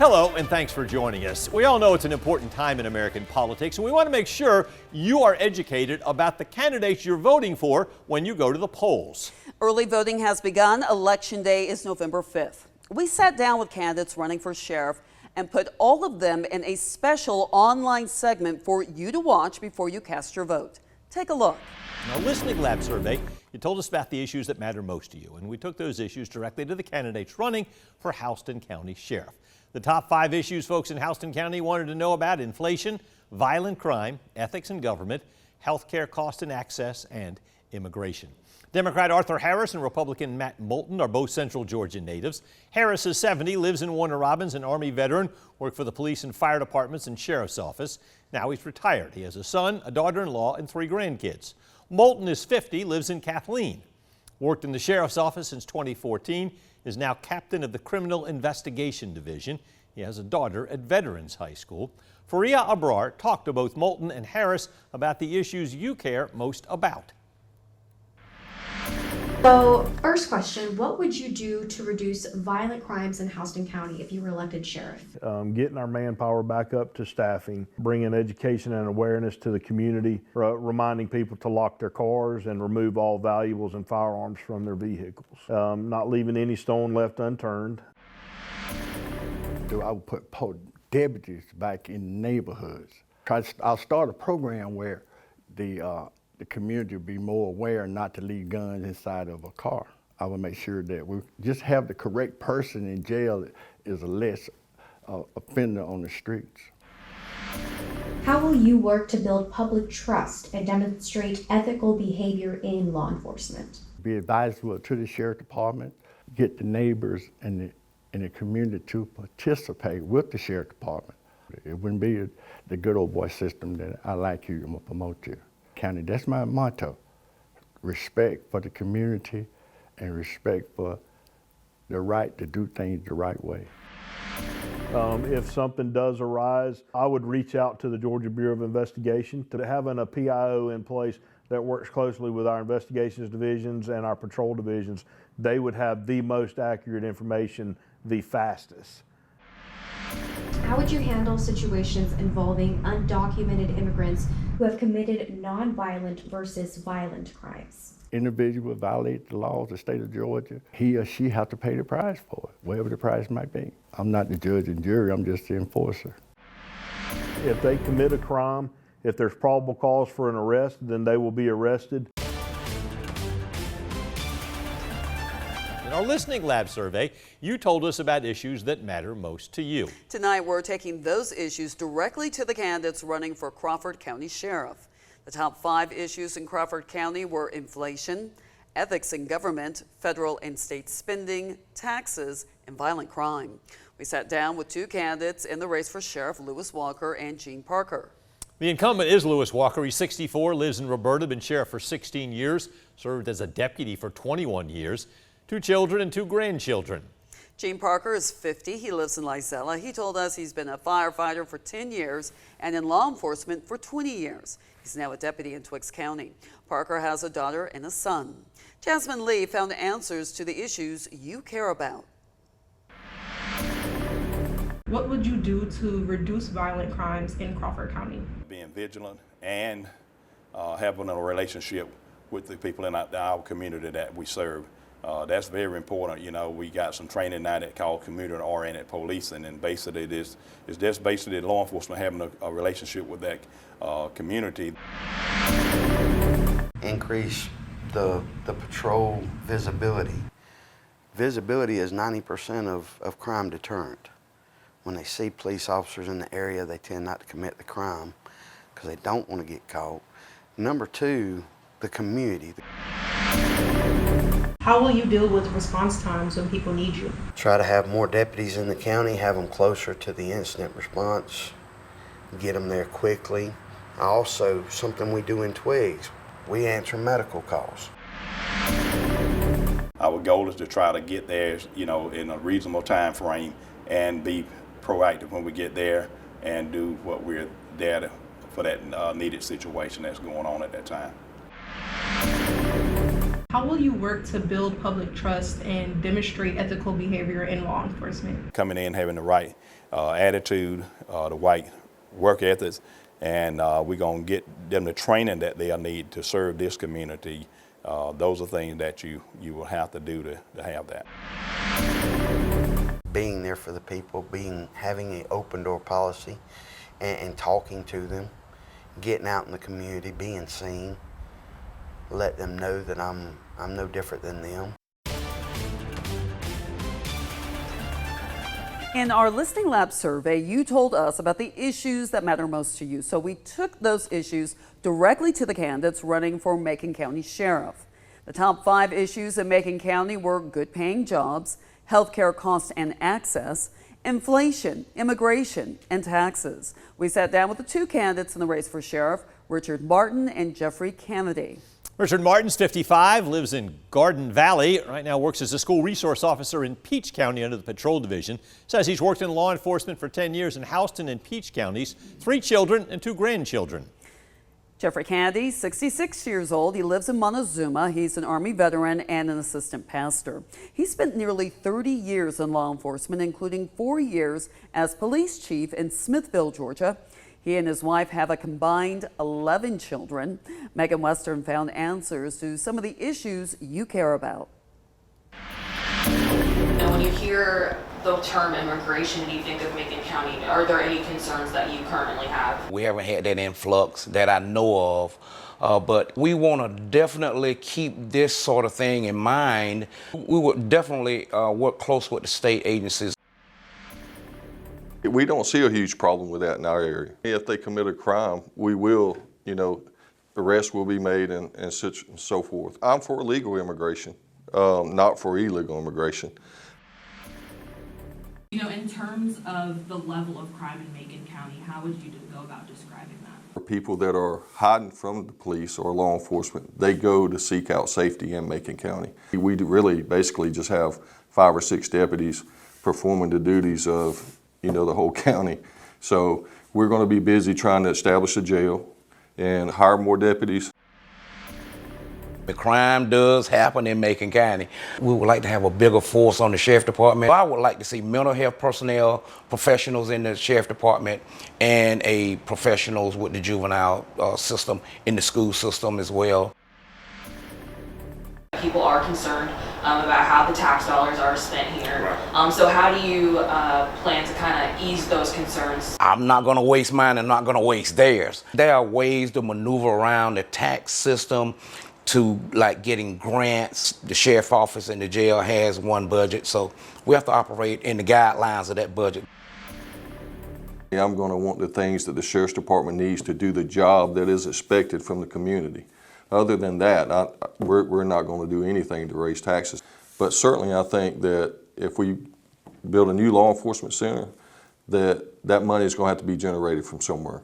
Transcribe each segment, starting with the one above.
Hello, and thanks for joining us. We all know it's an important time in American politics, and we want to make sure you are educated about the candidates you're voting for when you go to the polls. Early voting has begun. Election Day is November 5th. We sat down with candidates running for sheriff and put all of them in a special online segment for you to watch before you cast your vote. Take a look. In our Listening Lab survey, you told us about the issues that matter most to you, and we took those issues directly to the candidates running for Houston County Sheriff. The top 5 issues folks in Houston County wanted to know about: inflation, violent crime, ethics in government, health care cost and access, and immigration. Democrat Arthur Harris and Republican Matt Moulton are both Central Georgia natives. Harris is 70, lives in Warner Robins, an Army veteran, worked for the police and fire departments and sheriff's office. Now he's retired. He has a son, a daughter-in-law, and 3 grandkids. Moulton is 50, lives in Kathleen, worked in the sheriff's office since 2014, is now captain of the Criminal Investigation Division. He has a daughter at Veterans High School. Faria Abrar talked to both Moulton and Harris about the issues you care most about. So, first question, what would you do to reduce violent crimes in Houston County if you were elected sheriff? Getting our manpower back up to staffing, bringing education and awareness to the community, reminding people to lock their cars and remove all valuables and firearms from their vehicles, not leaving any stone left unturned. I would put deputies back in neighborhoods. I'll start a program where the community will be more aware not to leave guns inside of a car. I will make sure that we just have the correct person in jail is a less offender on the streets. How will you work to build public trust and demonstrate ethical behavior in law enforcement? Be advisable to the sheriff department, get the neighbors and the community to participate with the sheriff department. It wouldn't be the good old boy system that I like you, I'm gonna promote you. County, that's my motto. Respect for the community and respect for the right to do things the right way. If something does arise, I would reach out to the Georgia Bureau of Investigation. To having a PIO in place that works closely with our investigations divisions and our patrol divisions, they would have the most accurate information the fastest. How would you handle situations involving undocumented immigrants who have committed nonviolent versus violent crimes? Individual violate the laws of the state of Georgia, he or she have to pay the price for it, whatever the price might be. I'm not the judge and jury, I'm just the enforcer. If they commit a crime, if there's probable cause for an arrest, then they will be arrested. In our Listening Lab survey, you told us about issues that matter most to you. Tonight, we're taking those issues directly to the candidates running for Crawford County Sheriff. The top 5 issues in Crawford County were inflation, ethics in government, federal and state spending, taxes, and violent crime. We sat down with 2 candidates in the race for Sheriff, Lewis Walker and Gene Parker. The incumbent is Lewis Walker. He's 64, lives in Roberta, been sheriff for 16 years, served as a deputy for 21 years. 2 children and 2 grandchildren. Gene Parker is 50. He lives in Lizella. He told us he's been a firefighter for 10 years and in law enforcement for 20 years. He's now a deputy in Twiggs County. Parker has a daughter and a son. Jasmine Lee found answers to the issues you care about. What would you do to reduce violent crimes in Crawford County? Being vigilant and having a relationship with the people in our community that we serve. That's very important. You know, we got some training now that called community-oriented policing, and basically it's just basically law enforcement having a relationship with that community. Increase the patrol visibility. Visibility is 90% of crime deterrent. When they see police officers in the area, they tend not to commit the crime because they don't want to get caught. Number 2, the community. How will you deal with response times when people need you? Try to have more deputies in the county, have them closer to the incident response, get them there quickly. Also, something we do in Twiggs, we answer medical calls. Our goal is to try to get there, you know, in a reasonable time frame and be proactive when we get there and do what we're there for that needed situation that's going on at that time. How will you work to build public trust and demonstrate ethical behavior in law enforcement? Coming in, having the right attitude, the right work ethics, and we're going to get them the training that they'll need to serve this community. Those are things that you will have to do to have that. Being there for the people, having an open door policy and talking to them, getting out in the community, being seen, let them know that I'm no different than them. In our Listening Lab survey, you told us about the issues that matter most to you. So we took those issues directly to the candidates running for Macon County Sheriff. The top 5 issues in Macon County were good paying jobs, healthcare costs and access, inflation, immigration, and taxes. We sat down with the 2 candidates in the race for sheriff, Richard Martin and Jeffrey Kennedy. Richard Martin's 55, lives in Garden Valley. Right now works as a school resource officer in Peach County under the Patrol Division. Says he's worked in law enforcement for 10 years in Houston and Peach counties, 3 children and 2 grandchildren. Jeffrey Kennedy, 66 years old. He lives in Montezuma. He's an Army veteran and an assistant pastor. He spent nearly 30 years in law enforcement, including 4 years as police chief in Smithville, Georgia. He and his wife have a combined 11 children. Megan Western found answers to some of the issues you care about. And when you hear the term immigration, do you think of Macon County? Are there any concerns that you currently have? We haven't had that influx that I know of, but we want to definitely keep this sort of thing in mind. We would definitely work close with the state agencies. We don't see a huge problem with that in our area. If they commit a crime, we will, arrest will be made and so forth. I'm for legal immigration, not for illegal immigration. In terms of the level of crime in Macon County, how would you go about describing that? For people that are hiding from the police or law enforcement, they go to seek out safety in Macon County. We really basically just have 5 or 6 deputies performing the duties of the whole county. So we're going to be busy trying to establish a jail and hire more deputies. The crime does happen in Macon County. We would like to have a bigger force on the sheriff department. I would like to see mental health personnel, professionals in the sheriff department, and professionals with the juvenile system in the school system as well. People are concerned about how the tax dollars are spent here. So how do you plan to kind of ease those concerns? I'm not going to waste mine and not going to waste theirs. There are ways to maneuver around the tax system to getting grants. The sheriff office and the jail has one budget, so we have to operate in the guidelines of that budget. I'm going to want the things that the sheriff's department needs to do the job that is expected from the community. Other than that, we're not going to do anything to raise taxes. But certainly I think that if we build a new law enforcement center, that money is going to have to be generated from somewhere.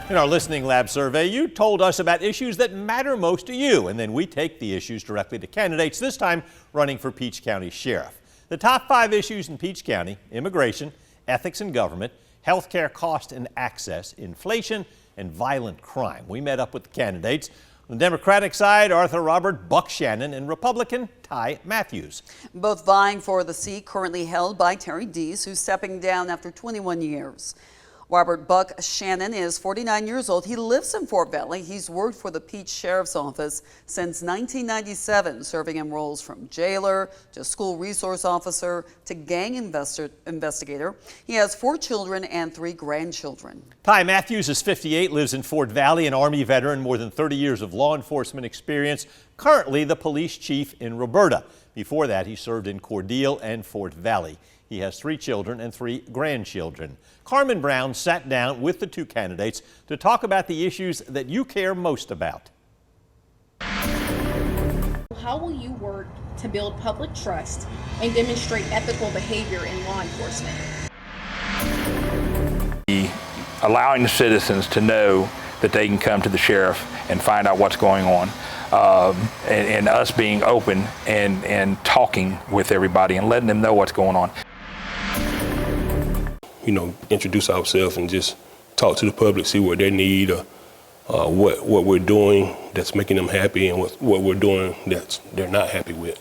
In our Listening Lab survey, you told us about issues that matter most to you, and then we take the issues directly to candidates, this time running for Peach County Sheriff. The top 5 issues in Peach County: immigration, ethics in government, healthcare cost and access, inflation, and violent crime. We met up with the candidates. On the Democratic side, Arthur Robert Buck Shannon and Republican Ty Matthews. Both vying for the seat currently held by Terry Dees, who's stepping down after 21 years. Robert Buck Shannon is 49 years old. He lives in Fort Valley. He's worked for the Peach Sheriff's Office since 1997, serving in roles from jailer to school resource officer to gang investigator. He has 4 children and 3 grandchildren. Ty Matthews is 58, lives in Fort Valley, an Army veteran, more than 30 years of law enforcement experience, currently the police chief in Roberta. Before that, he served in Cordele and Fort Valley. He has 3 children and 3 grandchildren. Carmen Brown sat down with the 2 candidates to talk about the issues that you care most about. How will you work to build public trust and demonstrate ethical behavior in law enforcement? Allowing the citizens to know that they can come to the sheriff and find out what's going on. And us being open and talking with everybody and letting them know what's going on. Introduce ourselves and just talk to the public, see what they need, or what we're doing that's making them happy and what we're doing they're not happy with.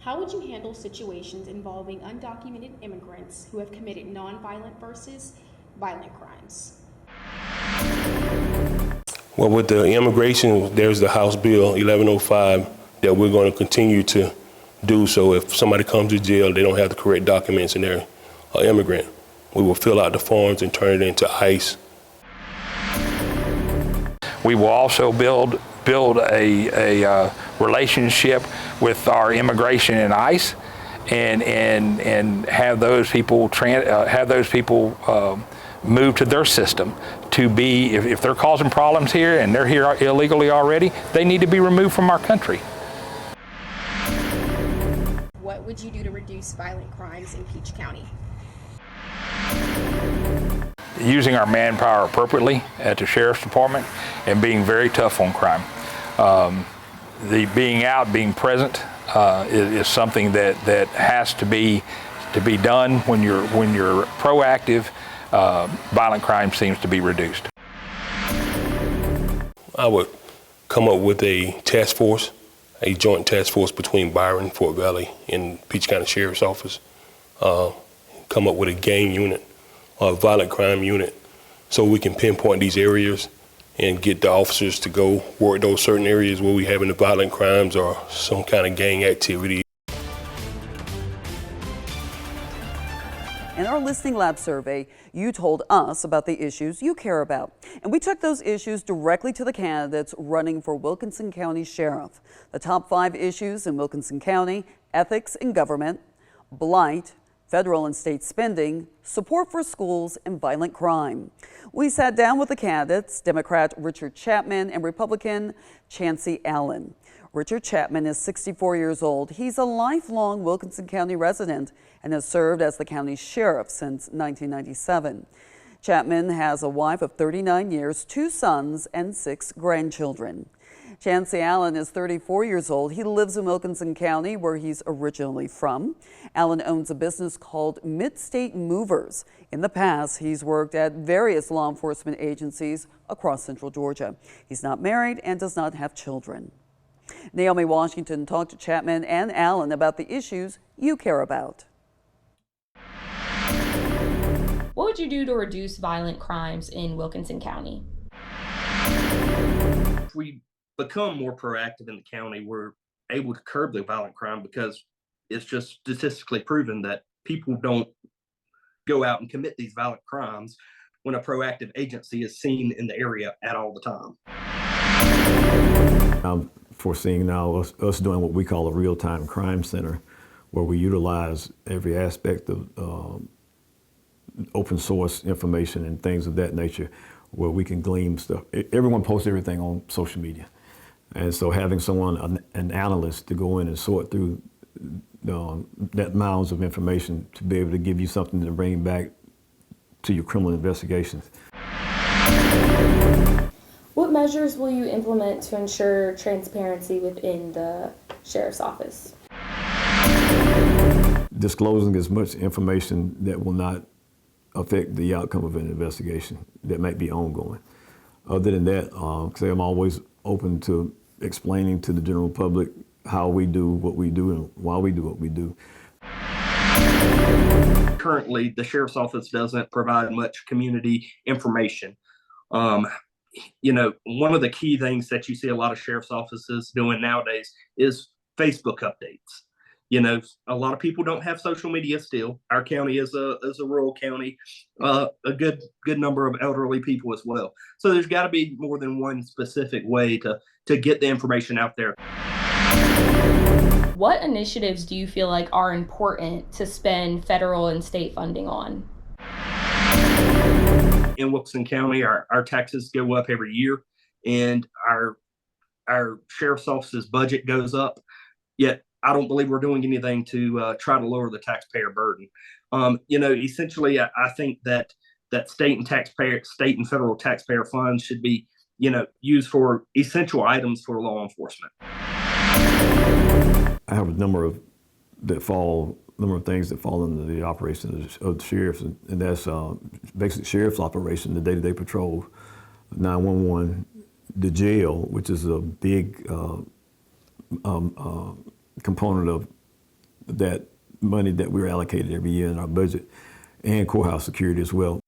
How would you handle situations involving undocumented immigrants who have committed nonviolent versus violent crimes? Well, with the immigration, there's the House Bill 1105 that we're going to continue to do. So if somebody comes to jail, they don't have the correct documents and they're an immigrant, we will fill out the forms and turn it into ICE. We will also build a relationship with our immigration and ICE, and have those people move to their system to be, if they're causing problems here and they're here illegally already, they need to be removed from our country. What would you do to reduce violent crimes in Peach County? Using our manpower appropriately at the Sheriff's Department and being very tough on crime. The being out, being present is something that has to be done. When you're proactive, violent crime seems to be reduced. I would come up with a task force, a joint task force between Byron, Fort Valley, and Peach County Sheriff's Office. Come up with a gang unit or a violent crime unit so we can pinpoint these areas and get the officers to go work those certain areas where we having the violent crimes or some kind of gang activity. In our Listening Lab survey, you told us about the issues you care about. And we took those issues directly to the candidates running for Wilkinson County Sheriff. The top 5 issues in Wilkinson County: ethics in government, blight, federal and state spending, support for schools, and violent crime. We sat down with the candidates, Democrat Richard Chapman and Republican Chancey Allen. Richard Chapman is 64 years old. He's a lifelong Wilkinson County resident and has served as the county's sheriff since 1997. Chapman has a wife of 39 years, 2 sons, and 6 grandchildren. Chancey Allen is 34 years old. He lives in Wilkinson County, where he's originally from. Allen owns a business called Mid-State Movers. In the past, he's worked at various law enforcement agencies across central Georgia. He's not married and does not have children. Naomi Washington talked to Chapman and Allen about the issues you care about. What would you do to reduce violent crimes in Wilkinson County? If we become more proactive in the county, we're able to curb the violent crime, because it's just statistically proven that people don't go out and commit these violent crimes when a proactive agency is seen in the area at all the time. I'm foreseeing now us doing what we call a real-time crime center, where we utilize every aspect of open source information and things of that nature, where we can glean stuff. Everyone posts everything on social media. And so having someone, an analyst, to go in and sort through that mounds of information to be able to give you something to bring back to your criminal investigations. What measures will you implement to ensure transparency within the Sheriff's Office? Disclosing as much information that will not affect the outcome of an investigation that might be ongoing. Other than that, I'm always open to explaining to the general public how we do what we do and why we do what we do. Currently, the Sheriff's Office doesn't provide much community information. One of the key things that you see a lot of Sheriff's offices doing nowadays is Facebook updates. A lot of people don't have social media still. Our county is a rural county, a good number of elderly people as well. So there's got to be more than one specific way to get the information out there. What initiatives do you feel like are important to spend federal and state funding on? In Wilkinson County, our taxes go up every year, and our sheriff's office's budget goes up. Yet I don't believe we're doing anything to try to lower the taxpayer burden. Essentially, I think that state and federal taxpayer funds should be, used for essential items for law enforcement. I have a number of things that fall under the operation of the sheriffs, and that's basic sheriff's operation, the day-to-day patrol, 911, the jail, which is a big component of that money that we're allocated every year in our budget, and courthouse security as well.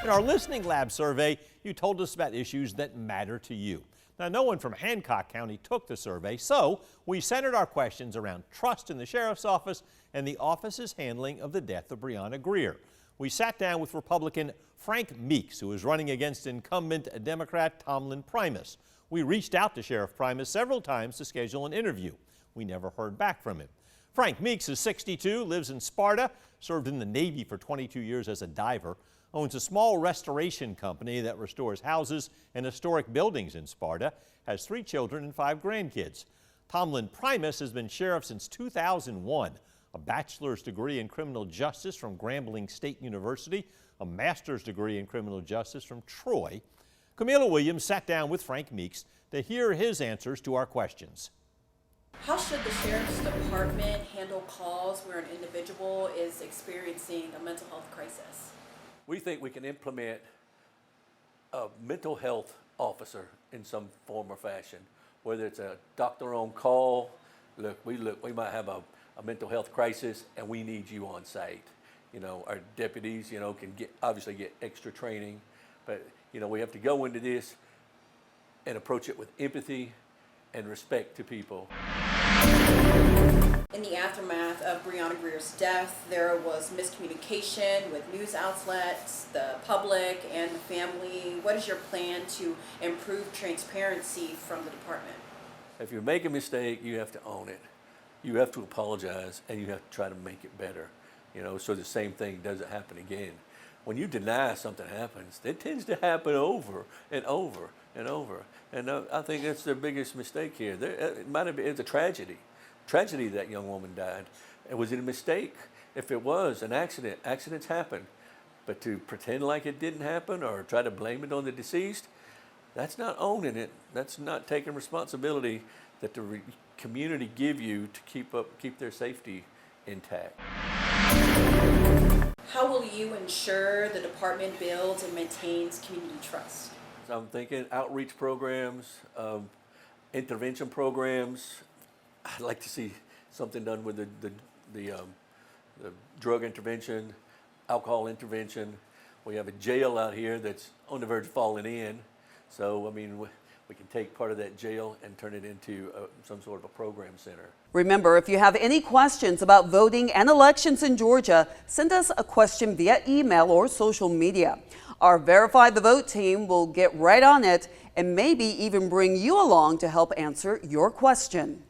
In our listening lab survey, you told us about issues that matter to you. Now, no one from Hancock County took the survey, so we centered our questions around trust in the sheriff's office and the office's handling of the death of Breonna Greer. We sat down with Republican Frank Meeks, who is running against incumbent Democrat Tomlin Primus. We reached out to Sheriff Primus several times to schedule an interview. We never heard back from him. Frank Meeks is 62, lives in Sparta, served in the Navy for 22 years as a diver, owns a small restoration company that restores houses and historic buildings in Sparta, has 3 children and 5 grandkids. Tomlin Primus has been sheriff since 2001, a bachelor's degree in criminal justice from Grambling State University, a master's degree in criminal justice from Troy. Camila Williams sat down with Frank Meeks to hear his answers to our questions. How should the Sheriff's Department handle calls where an individual is experiencing a mental health crisis? We think we can implement a mental health officer in some form or fashion, whether it's a doctor on call. We might have a mental health crisis and we need you on site. You know, our deputies, can obviously get extra training, but we have to go into this and approach it with empathy and respect to people. In the aftermath of Breonna Greer's death, there was miscommunication with news outlets, the public, and the family. What is your plan to improve transparency from the department? If you make a mistake, you have to own it. You have to apologize, and you have to try to make it better, so the same thing doesn't happen again. When you deny something happens, it tends to happen over and over and over. And I think that's the biggest mistake here. It's a tragedy. Tragedy that young woman died. Was it a mistake? If it was an accident, accidents happen. But to pretend like it didn't happen or try to blame it on the deceased, that's not owning it. That's not taking responsibility that the community give you to keep their safety intact. How will you ensure the department builds and maintains community trust? So I'm thinking outreach programs, intervention programs. I'd like to see something done with the drug intervention, alcohol intervention. We have a jail out here that's on the verge of falling in. So, we can take part of that jail and turn it into some sort of a program center. Remember, if you have any questions about voting and elections in Georgia, send us a question via email or social media. Our Verify the Vote team will get right on it and maybe even bring you along to help answer your question.